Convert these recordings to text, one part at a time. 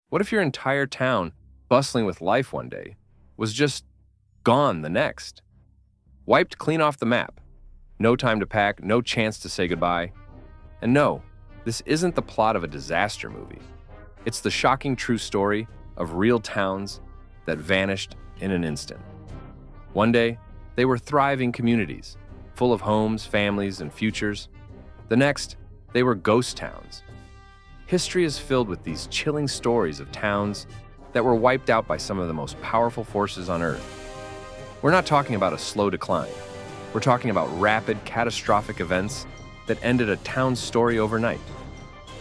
What if your entire town, bustling with life one day, was just gone the next? Wiped clean off the map. No time to pack, no chance to say goodbye. And no, this isn't the plot of a disaster movie. It's the shocking true story of real towns that vanished in an instant. One day, they were thriving communities, full of homes, families, and futures. The next, they were ghost towns. History is filled with these chilling stories of towns that were wiped out by some of the most powerful forces on Earth. We're not talking about a slow decline. We're talking about rapid, catastrophic events that ended a town's story overnight.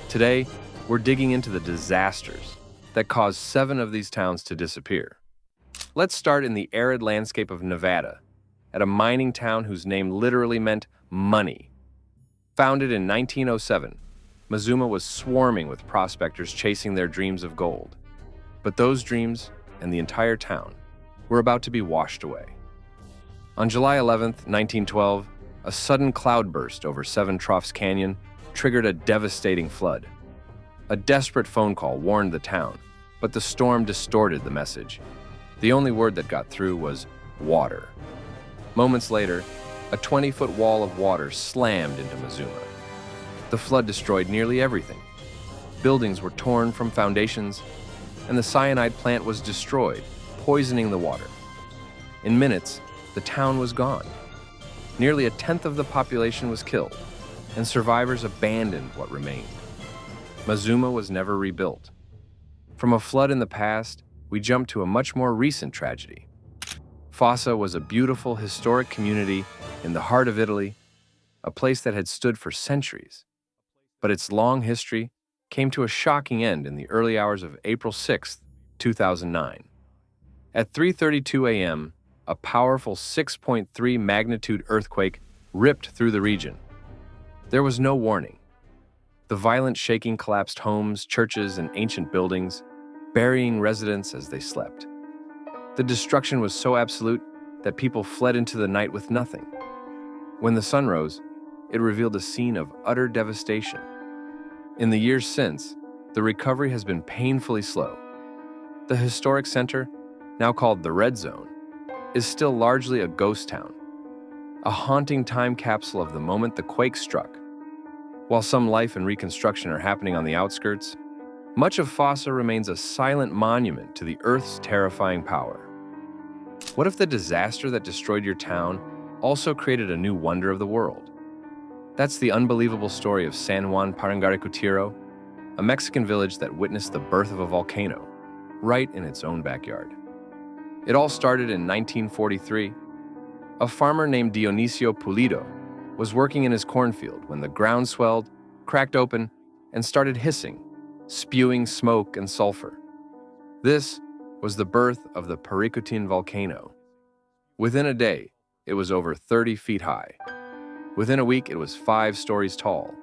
Today, we're digging into the disasters that caused 7 of these towns to disappear. Let's start in the arid landscape of Nevada, at a mining town whose name literally meant money. Founded in 1907, Mazuma was swarming with prospectors chasing their dreams of gold. But those dreams, and the entire town, were about to be washed away. On July 11, 1912, a sudden cloudburst over Seven Troughs Canyon triggered a devastating flood. A desperate phone call warned the town, but the storm distorted the message. The only word that got through was water. Moments later, a 20-foot wall of water slammed into Mazuma. The flood destroyed nearly everything. Buildings were torn from foundations, and the cyanide plant was destroyed, poisoning the water. In minutes, the town was gone. Nearly a tenth of the population was killed, and survivors abandoned what remained. Mazuma was never rebuilt. From a flood in the past, we jump to a much more recent tragedy. Fossa was a beautiful, historic community in the heart of Italy, a place that had stood for centuries. But its long history came to a shocking end in the early hours of April 6, 2009. At 3:32 a.m., a powerful 6.3 magnitude earthquake ripped through the region. There was no warning. The violent shaking collapsed homes, churches, and ancient buildings, burying residents as they slept. The destruction was so absolute that people fled into the night with nothing. When the sun rose, it revealed a scene of utter devastation. In the years since, the recovery has been painfully slow. The historic center, now called the Red Zone, is still largely a ghost town, a haunting time capsule of the moment the quake struck. While some life and reconstruction are happening on the outskirts, much of Fossa remains a silent monument to the Earth's terrifying power. What if the disaster that destroyed your town also created a new wonder of the world? That's the unbelievable story of San Juan Parangaricutiro, a Mexican village that witnessed the birth of a volcano, right in its own backyard. It all started in 1943. A farmer named Dionisio Pulido was working in his cornfield when the ground swelled, cracked open, and started hissing, spewing smoke and sulfur. This was the birth of the Paricutin volcano. Within a day, it was over 30 feet high. Within a week, it was 5 stories tall.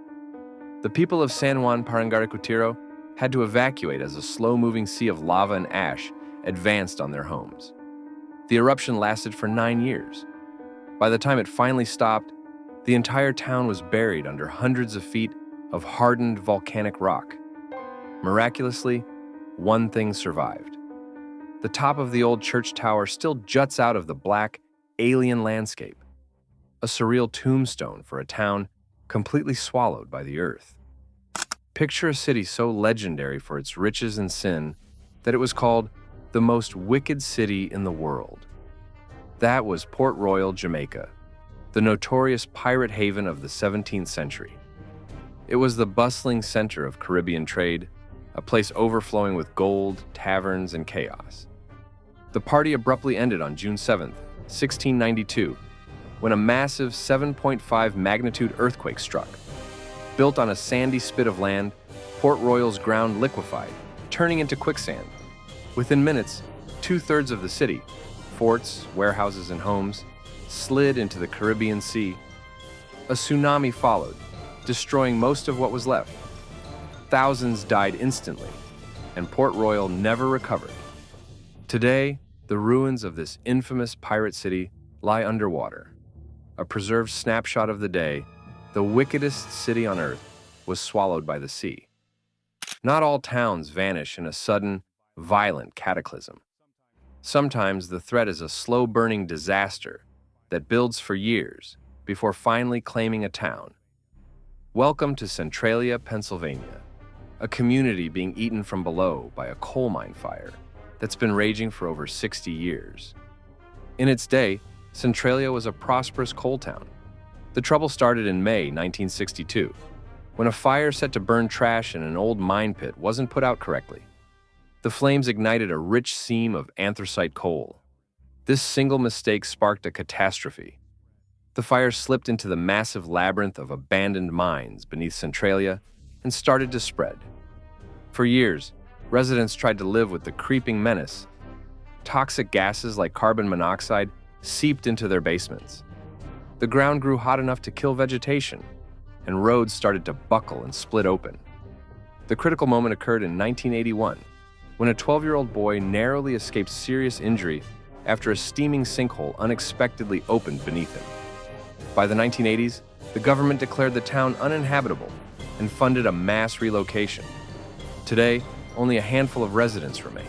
The people of San Juan Parangaricutiro had to evacuate as a slow-moving sea of lava and ash advanced on their homes. The eruption lasted for 9 years. By the time it finally stopped, the entire town was buried under hundreds of feet of hardened volcanic rock. Miraculously, one thing survived. The top of the old church tower still juts out of the black, alien landscape, a surreal tombstone for a town completely swallowed by the earth. Picture a city so legendary for its riches and sin that it was called the most wicked city in the world. That was Port Royal, Jamaica, the notorious pirate haven of the 17th century. It was the bustling center of Caribbean trade, a place overflowing with gold, taverns, and chaos. The party abruptly ended on June 7, 1692, when a massive 7.5 magnitude earthquake struck. Built on a sandy spit of land, Port Royal's ground liquefied, turning into quicksand. Within minutes, 2/3 of the city, forts, warehouses, and homes, slid into the Caribbean Sea. A tsunami followed, destroying most of what was left. Thousands died instantly, and Port Royal never recovered. Today, the ruins of this infamous pirate city lie underwater. A preserved snapshot of the day, the wickedest city on Earth was swallowed by the sea. Not all towns vanish in a sudden, violent cataclysm. Sometimes the threat is a slow-burning disaster that builds for years before finally claiming a town. Welcome to Centralia, Pennsylvania, a community being eaten from below by a coal mine fire that's been raging for over 60 years. In its day, Centralia was a prosperous coal town. The trouble started in May 1962, when a fire set to burn trash in an old mine pit wasn't put out correctly. The flames ignited a rich seam of anthracite coal. This single mistake sparked a catastrophe. The fire slipped into the massive labyrinth of abandoned mines beneath Centralia and started to spread. For years, residents tried to live with the creeping menace. Toxic gases like carbon monoxide seeped into their basements. The ground grew hot enough to kill vegetation, and roads started to buckle and split open. The critical moment occurred in 1981, when a 12-year-old boy narrowly escaped serious injury after a steaming sinkhole unexpectedly opened beneath him. By the 1980s, the government declared the town uninhabitable and funded a mass relocation. Today, only a handful of residents remain.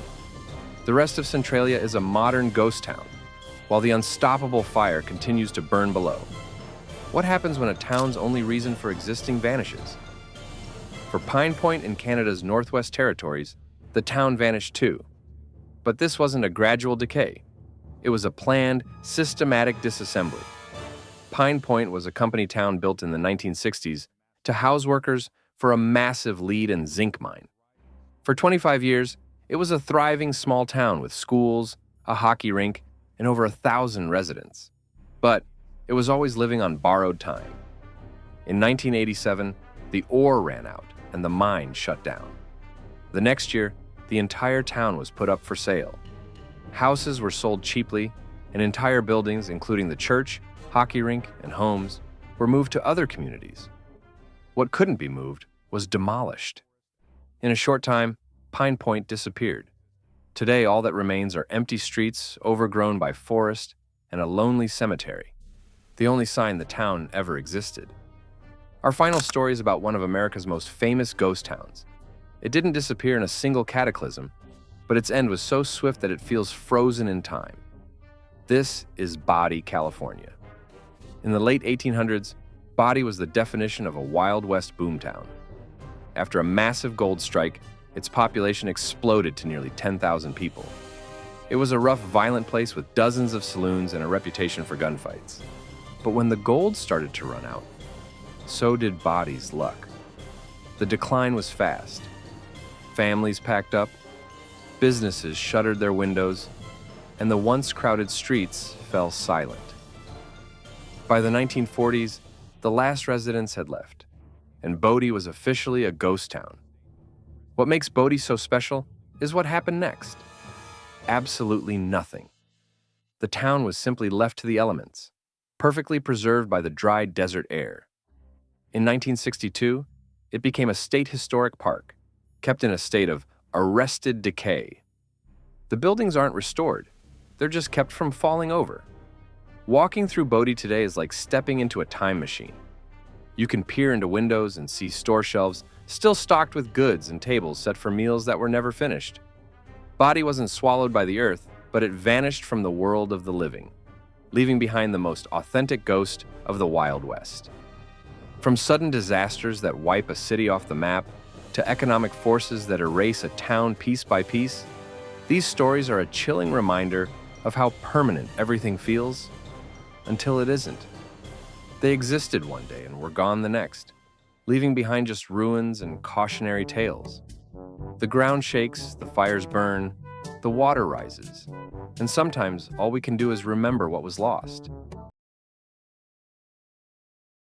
The rest of Centralia is a modern ghost town, while the unstoppable fire continues to burn below. What happens when a town's only reason for existing vanishes? For Pine Point in Canada's Northwest Territories, the town vanished too. But this wasn't a gradual decay. It was a planned, systematic disassembly. Pine Point was a company town built in the 1960s to house workers for a massive lead and zinc mine. For 25 years, it was a thriving small town with schools, a hockey rink, and over 1,000 residents. But it was always living on borrowed time. In 1987, the ore ran out and the mine shut down. The next year, the entire town was put up for sale. Houses were sold cheaply, and entire buildings, including the church, hockey rink, and homes, were moved to other communities. What couldn't be moved was demolished. In a short time, Pine Point disappeared. Today, all that remains are empty streets overgrown by forest and a lonely cemetery, the only sign the town ever existed. Our final story is about one of America's most famous ghost towns. It didn't disappear in a single cataclysm, but its end was so swift that it feels frozen in time. This is Body, California. In the late 1800s, Body was the definition of a Wild West boomtown. After a massive gold strike, its population exploded to nearly 10,000 people. It was a rough, violent place with dozens of saloons and a reputation for gunfights. But when the gold started to run out, so did Body's luck. The decline was fast. Families packed up, businesses shuttered their windows, and the once crowded streets fell silent. By the 1940s, the last residents had left, and Bodie was officially a ghost town. What makes Bodie so special is what happened next. Absolutely nothing. The town was simply left to the elements, perfectly preserved by the dry desert air. In 1962, it became a state historic park, kept in a state of arrested decay. The buildings aren't restored, they're just kept from falling over. Walking through Bodie today is like stepping into a time machine. You can peer into windows and see store shelves still stocked with goods and tables set for meals that were never finished. Body wasn't swallowed by the earth, but it vanished from the world of the living, leaving behind the most authentic ghost of the Wild West. From sudden disasters that wipe a city off the map to economic forces that erase a town piece by piece, these stories are a chilling reminder of how permanent everything feels until it isn't. They existed one day and were gone the next, leaving behind just ruins and cautionary tales. The ground shakes, the fires burn, the water rises, and sometimes all we can do is remember what was lost.